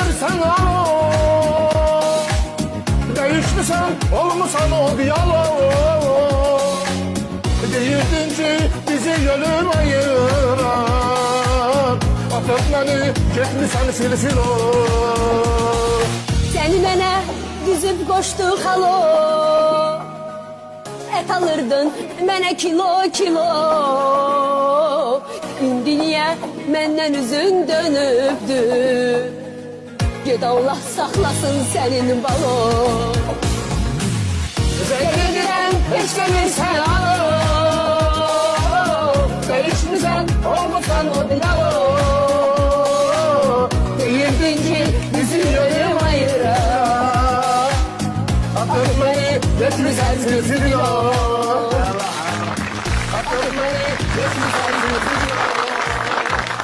versen alo. Değişmişsen olmuşsan o diyalog. Deyirdin ki bizi yönüm ayıran. Atıp beni getmişsen silsilo. Seni mənə düzüb qoşduq halo. Et alırdın mənə kilo kilo. İndi niyə məndən üzün dönübdür? Ged Allah saxlasın sənin balon. Zeyledirem hiç demirsen alo. Değişmişsen olmuşsan o diyalog. Deyirdin ki bizi yönüm ayıran. Atıp beni getmişsen silsilo.